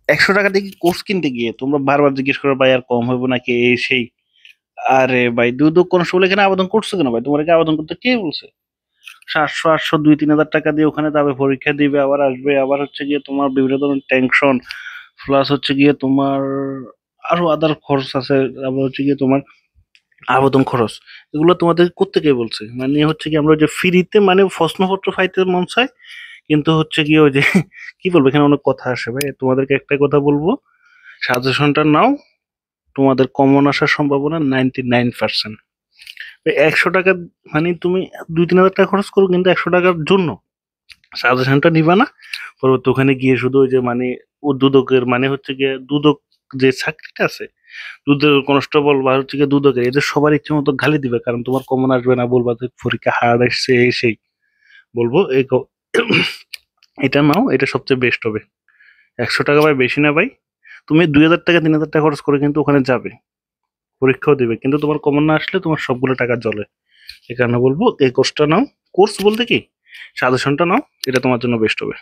100 টাকা দিয়ে কোর্স কিনতে গিয়ে তোমরা বারবার জিজ্ঞেস করো ভাই আর কম হইব নাকি এই সেই। আরে ভাই দুদক কনস্টেবল এখানে আবেদন করছো কেন ভাই? তোমার আবেদন করতে কে বলছে? 700 800 2 3 হাজার টাকা দিয়ে ওখানে যাবে, পরীক্ষা দিবে, আবার আসবে, আবার হচ্ছে গিয়ে তোমার বিভিন্ন ধরনের টেনশন, প্লাস হচ্ছে গিয়ে তোমার আরো আদার খরচ আছে, আবার হচ্ছে গিয়ে তোমার আবেদন খরচ। এগুলো তোমাদের করতে কে বলছে? মানে হচ্ছে কি আমরা ওই যে ফ্রিতে মানে প্রশ্নপত্র পাইতে মন চায়, কিন্তু হচ্ছে গিয়ে ওই যে কি বলবো, এখানে অনেক কথা আসে ভাই। তোমাদেরকে একটাই কথা বলবো, সাজেশনটা নাও, তোমাদের কমন আসার সম্ভাবনা 99%। 100 টাকা মানে তুমি 2 3 হাজার টাকা খরচ করো, কিন্তু 100 টাকার জন্য সাজেশনটা নিবা না। পরবর্তী ওখানে গিয়ে শুধু ওই যে মানে ও দুদকের মানে হচ্ছে গিয়ে দুদক যে চাকরিটা আছে, দুদক কনস্টেবল বা হচ্ছে গিয়ে দুদকের, এদের সবার ইচ্ছে মতো গালি দিবে, কারণ তোমার কমন আসবে না, বলবা যে পরীক্ষা হার্ড আসছে এই সেই। বলবো এটা নাও, এটা সবচেয়ে বেস্ট হবে। 100 টাকা ভাই বেশি না ভাই। তুমি 2 হাজার টাকা 3 হাজার টাকা খরচ করে কিন্তু ওখানে যাবে, পরীক্ষাও দিবে, কিন্তু তোমার কমন না আসলে তোমার সবগুলো টাকা জলে। এই কারণে বলবো এই কোর্সটা নাও। কোর্স বলতে কি, সাজেশনটা নাও, এটা তোমার জন্য বেস্ট হবে।